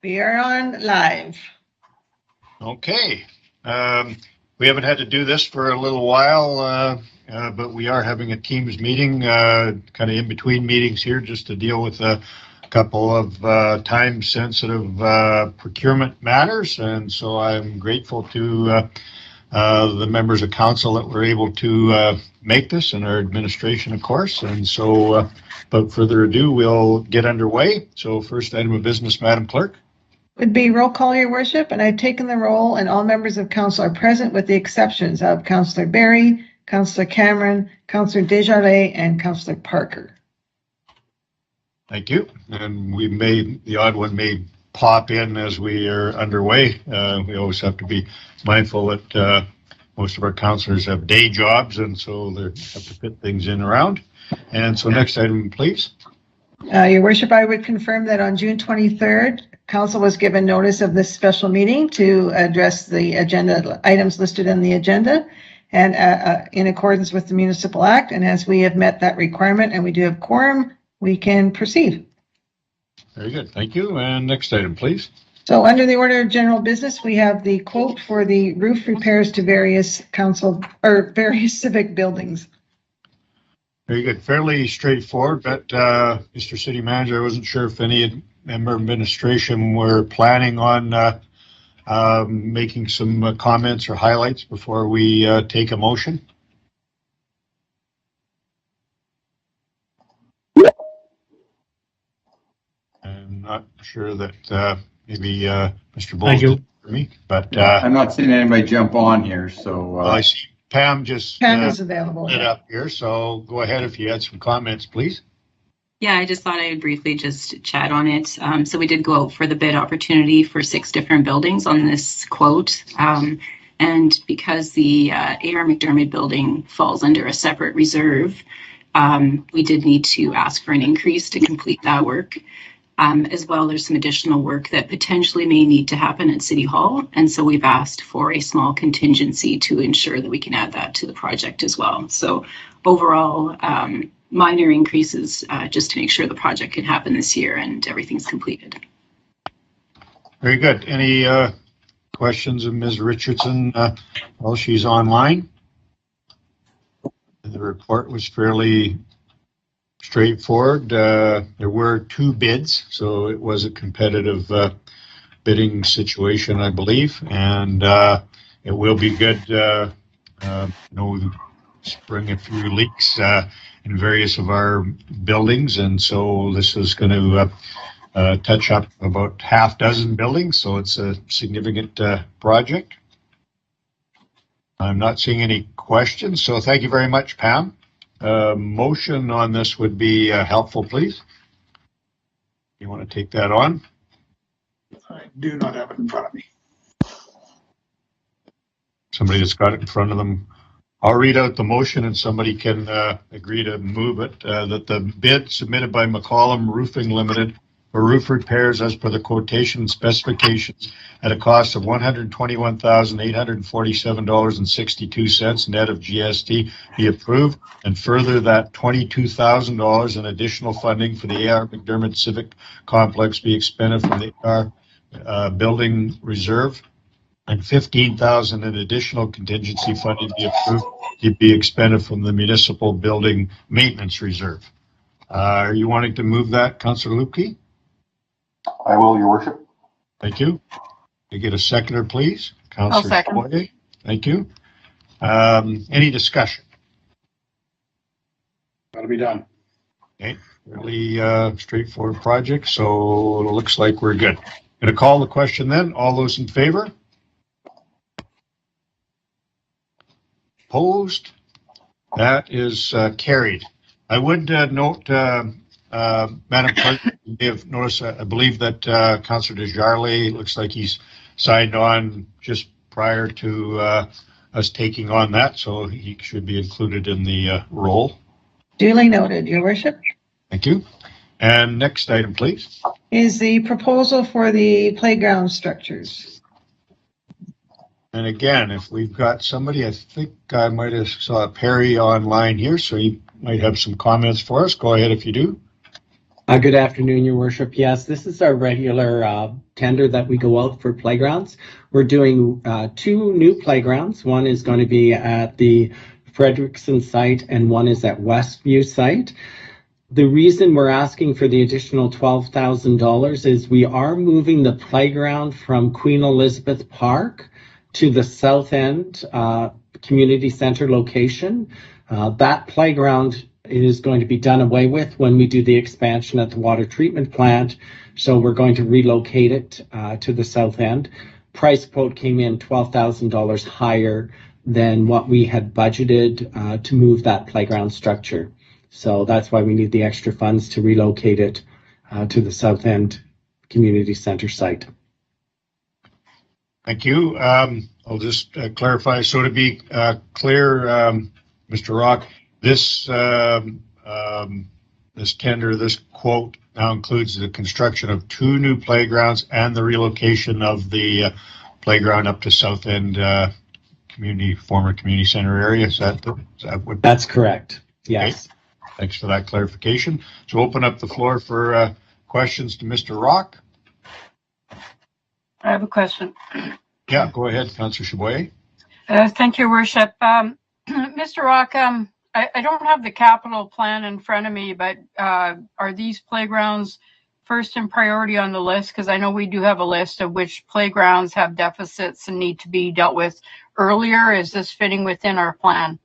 We are on live. Okay. We haven't had to do this for a little while, but we are having a Teams meeting, kind of in between meetings here, just to deal with a couple of time-sensitive procurement matters. And so I'm grateful to the members of council that were able to make this, and our administration, of course. And so, without further ado, we'll get underway. So first item of business, Madam Clerk. Would be roll call, Your Worship, and I've taken the roll, and all members of council are present with the exceptions of Councillor Barry, Councillor Cameron, Councillor Desjardins, and Councillor Parker. Thank you. And the odd one may pop in as we are underway. We always have to be mindful that most of our councillors have day jobs, and so they have to fit things in around. And so next item, please. Your Worship, I would confirm that on June 23rd, Council was given notice of this special meeting to address the agenda items listed in the agenda, and in accordance with the Municipal Act. And as we have met that requirement and we do have quorum, we can proceed. Very good. Thank you. And next item, please. So under the order of general business, we have the quote for the roof repairs to various civic buildings. Very good. Fairly straightforward, but Mr. City Manager, I wasn't sure if any member of administration were planning on making some comments or highlights before we take a motion. I'm not sure that maybe Mr. Bowles did for me, but I'm not seeing anybody jump on here, so well, I see Pam just Pam is available. lit up here, so go ahead if you had some comments, please. Yeah, I just thought I would briefly just chat on it. So we did go out for the bid opportunity for 6 different buildings on this quote. And because the A.R. McDermott building falls under a separate reserve, we did need to ask for an increase to complete that work. As well, there's some additional work that potentially may need to happen at City Hall. And so we've asked for a small contingency to ensure that we can add that to the project as well. So overall, minor increases just to make sure the project can happen this year and everything's completed. Very good. Any questions of Ms. Richardson while she's online? The report was fairly straightforward. There were 2 bids, so it was a competitive bidding situation, I believe, and it will be good. Spring a few leaks in various of our buildings, and so this is going to touch up about half dozen buildings, so it's a significant project. I'm not seeing any questions, so thank you very much, Pam. Motion on this would be helpful, please. You want to take that on? I do not have it in front of me. Somebody that's got it in front of them. I'll read out the motion and somebody can agree to move it. That the bid submitted by McCollum Roofing Limited for roof repairs as per the quotation specifications at a cost of $121,847.62 net of GST be approved, and further that $22,000 in additional funding for the A.R. McDermott Civic Complex be expended from the A.R. Building Reserve, and $15,000 in additional contingency funding be approved to be expended from the Municipal Building Maintenance Reserve. Are you wanting to move that, Councillor Lupke? I will, Your Worship. Thank you. You get a seconder, please. Councillor second. Boyer. Thank you. Any discussion? That'll be done. Okay. Really straightforward project, so it looks like we're good. Going to call the question then. All those in favor? Opposed? That is carried. I would note, Madam Clerk, you may have noticed, I believe that Councillor Desjardins looks like he's signed on just prior to us taking on that, so he should be included in the roll. Duly noted, Your Worship. Thank you. And next item, please. Is the proposal for the playground structures. And again, if we've got somebody, I think I might have saw Perry online here, so he might have some comments for us. Go ahead if you do. Good afternoon, Your Worship. Yes, this is our regular tender that we go out for playgrounds. We're doing 2 new playgrounds. One is going to be at the Frederickson site and one is at Westview site. The reason we're asking for the additional $12,000 is we are moving the playground from Queen Elizabeth Park to the South End Community Center location. That playground is going to be done away with when we do the expansion at the water treatment plant. So we're going to relocate it to the South End. Price quote came in $12,000 higher than what we had budgeted to move that playground structure. So that's why we need the extra funds to relocate it to the South End Community Center site. Thank you. I'll just clarify. So to be clear, Mr. Rock, this this tender, this quote now includes the construction of 2 new playgrounds and the relocation of the playground up to South End former community center area. Is that what? That's correct. Yes. Okay. Thanks for that clarification. So open up the floor for questions to Mr. Rock. I have a question. Yeah, go ahead, Councillor Chaboyer. Thank you, Worship. Mr. Rock, I don't have the capital plan in front of me, but are these playgrounds first in priority on the list? Because I know we do have a list of which playgrounds have deficits and need to be dealt with earlier. Is this fitting within our plan?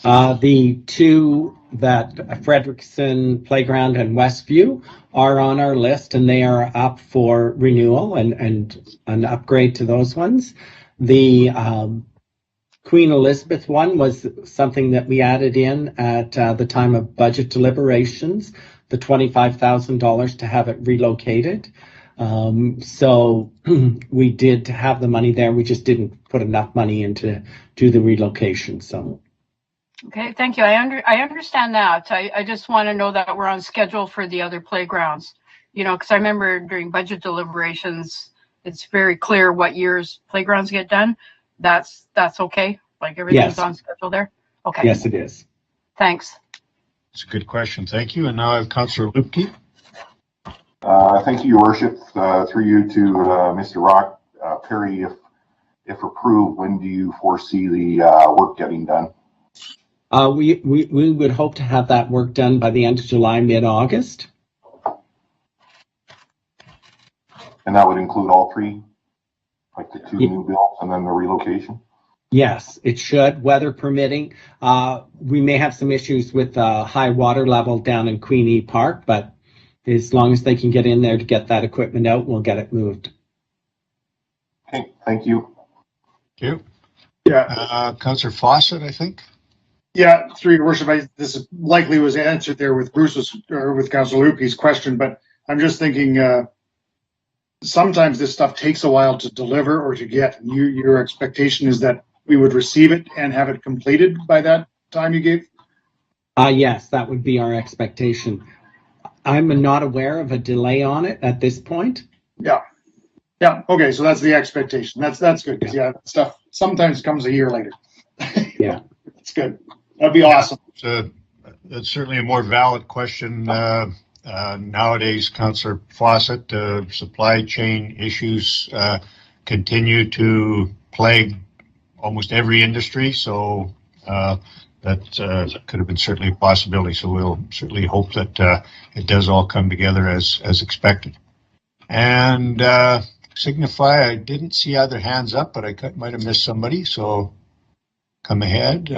The 2 that Frederickson Playground and Westview are on our list, and they are up for renewal and an upgrade to those ones. The Queen Elizabeth one was something that we added in at the time of budget deliberations, the $25,000 to have it relocated. So we did have the money there. We just didn't put enough money into do the relocation. So. Okay, thank you. I understand that. I just want to know that we're on schedule for the other playgrounds. You know, because I remember during budget deliberations, it's very clear what years playgrounds get done. That's okay. Like everything's on schedule there. Okay. Yes, it is. Thanks. It's a good question. Thank you. And now I have Councillor Lupke. Thank you, Your Worship. Through you to Mr. Rock. Perry, if approved, when do you foresee the work getting done? We would hope to have that work done by the end of July, mid-August. And that would include all 3, like the 2 new builds and then the relocation? Yes, it should, weather permitting. We may have some issues with high water level down in Queenie Park, but as long as they can get in there to get that equipment out, we'll get it moved. Okay, thank you. Thank you. Yeah. Councillor Fawcett, I think. Yeah, through your worship, this likely was answered there with with Councillor Lupke's question, but I'm just thinking sometimes this stuff takes a while to deliver or to get. Your expectation is that we would receive it and have it completed by that time you gave? Yes, that would be our expectation. I'm not aware of a delay on it at this point. Yeah. Yeah. Okay. So that's the expectation. That's good. Because stuff sometimes comes a year later. Yeah. That's good. That'd be awesome. That's certainly a more valid question nowadays, Councillor Fawcett. Supply chain issues continue to plague almost every industry, so that could have been certainly a possibility. So we'll certainly hope that it does all come together as expected. And Signify, I didn't see other hands up, but I might have missed somebody, so come ahead.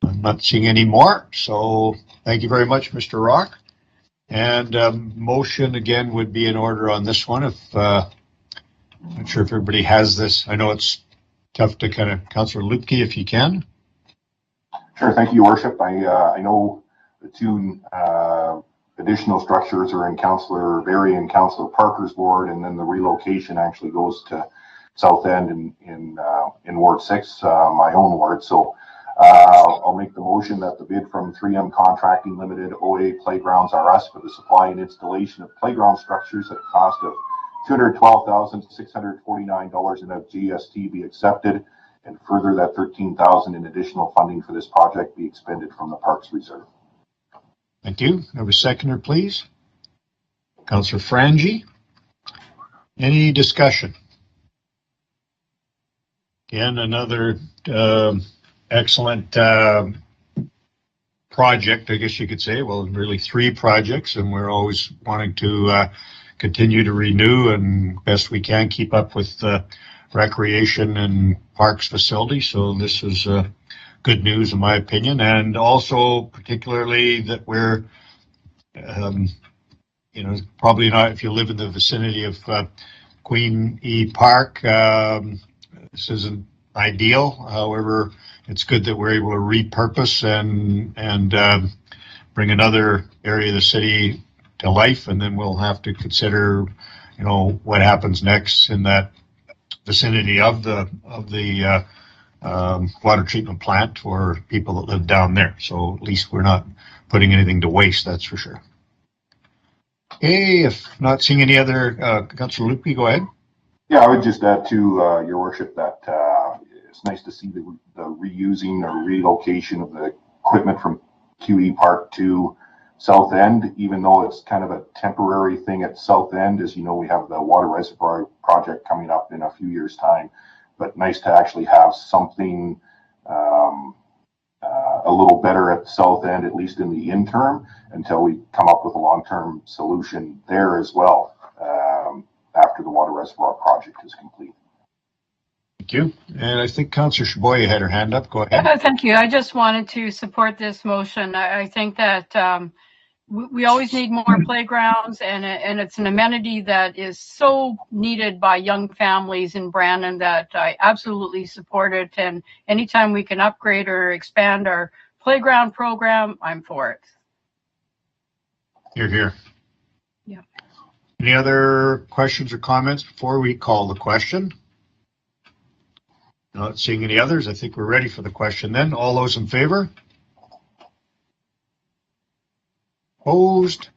I'm not seeing any more, so thank you very much, Mr. Rock. And motion again would be in order on this one. If I'm not sure if everybody has this. I know it's tough to kind of, Councillor Lupke, if you can. Sure, thank you, Your Worship. I know the 2 additional structures are in Councillor Berry and Councillor Parker's ward, and then the relocation actually goes to South End in Ward 6, my own ward. So I'll make the motion that the bid from 3M Contracting Limited, OA Playgrounds R Us for the supply and installation of playground structures at a cost of $212,649 in GST be accepted, and further that $13,000 in additional funding for this project be expended from the Parks Reserve. Thank you. Have a seconder, please. Councillor Frangi. Any discussion? Again, another excellent project, I guess you could say. Well, really 3 projects, and we're always wanting to continue to renew and best we can keep up with the recreation and parks facility. So this is good news in my opinion, and also particularly that we're probably not, if you live in the vicinity of Queen E Park, this isn't ideal. However, it's good that we're able to repurpose and bring another area of the city to life, and then we'll have to consider, what happens next in that vicinity of the water treatment plant for people that live down there. So at least we're not putting anything to waste, that's for sure. Okay, if not seeing any other, Councillor Lupke, go ahead. Yeah, I would just add to your worship that it's nice to see the reusing or relocation of the equipment from QE Park to South End, even though it's kind of a temporary thing at South End. As you know, we have the water reservoir project coming up in a few years' time, but nice to actually have something a little better at the South End, at least in the interim, until we come up with a long-term solution there as well, after the water reservoir project is complete. Thank you. And I think Councillor Chaboyer had her hand up. Go ahead. Thank you. I just wanted to support this motion. I think that we always need more playgrounds, and it's an amenity that is so needed by young families in Brandon that I absolutely support it. And anytime we can upgrade or expand our playground program, I'm for it. You're here. Yeah. Any other questions or comments before we call the question? Not seeing any others. I think we're ready for the question then. All those in favor? Opposed?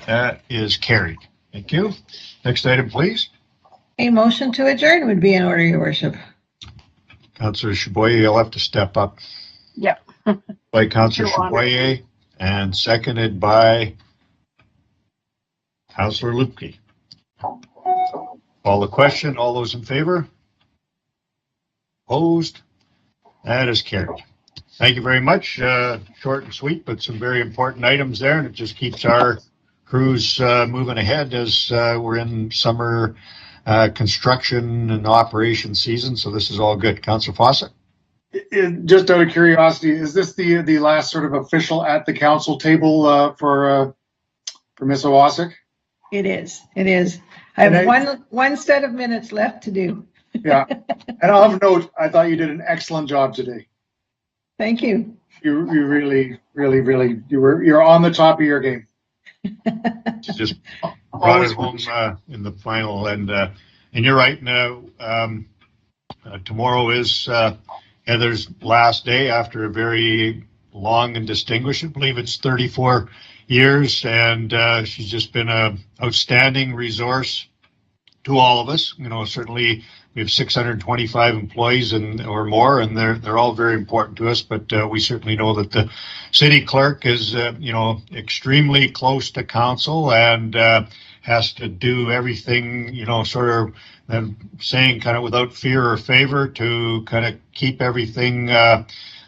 That is carried. Thank you. Next item, please. A motion to adjourn would be in order, Your Worship. Councillor Chaboyer, you'll have to step up. Yeah. By Councillor Chaboyer and seconded by Councillor Lupke. Call the question. All those in favor? Opposed? That is carried. Thank you very much. Short and sweet, but some very important items there, and it just keeps our crews moving ahead as we're in summer construction and operation season. So this is all good. Councillor Fawcett. Just out of curiosity, is this the last sort of official at the council table for Ms. Owasik? It is. It is. I have one set of minutes left to do. Yeah. And I'll have a note. I thought you did an excellent job today. Thank you. You really, you're on the top of your game. Just brought it home in the final, and you're right. Tomorrow is Heather's last day after a very long and distinguished, I believe it's 34 years, and she's just been an outstanding resource to all of us. Certainly we have 625 employees or more, and they're all very important to us. But we certainly know that the city clerk is, extremely close to council and has to do everything, sort of saying kind of without fear or favor to kind of keep everything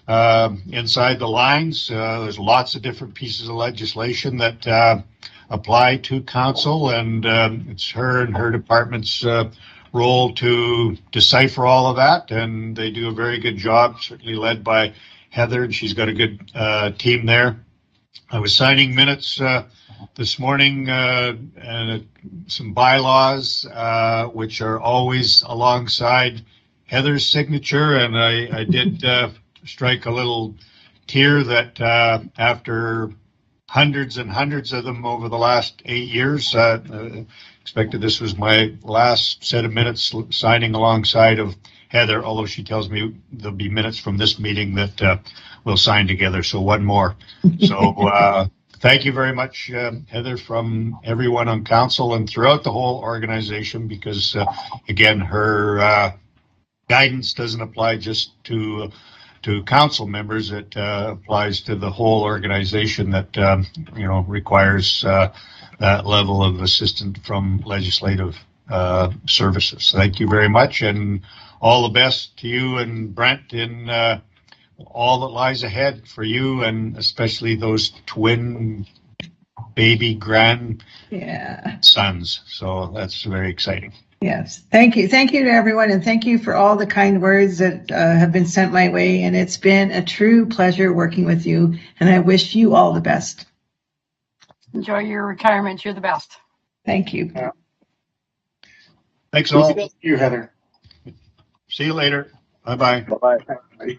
inside the lines. There's lots of different pieces of legislation that apply to council, and it's her and her department's role to decipher all of that, and they do a very good job, certainly led by Heather, and she's got a good team there. I was signing minutes this morning and some bylaws, which are always alongside Heather's signature, and I did strike a little tear that after hundreds and hundreds of them over the last 8 years, expected this was my last set of minutes signing alongside of Heather, although she tells me there'll be minutes from this meeting that we'll sign together. So one more. So thank you very much, Heather, from everyone on council and throughout the whole organization, because again, her guidance doesn't apply just to to council members. It applies to the whole organization that, requires that level of assistance from legislative services. Thank you very much, and all the best to you and Brent in all that lies ahead for you, and especially those twin baby grandsons. Yeah. So that's very exciting. Yes. Thank you. Thank you to everyone. And thank you for all the kind words that have been sent my way. And it's been a true pleasure working with you. And I wish you all the best. Enjoy your retirement. You're the best. Thank you. Thanks all. Thank you, Heather. See you later. Bye-bye. Bye-bye.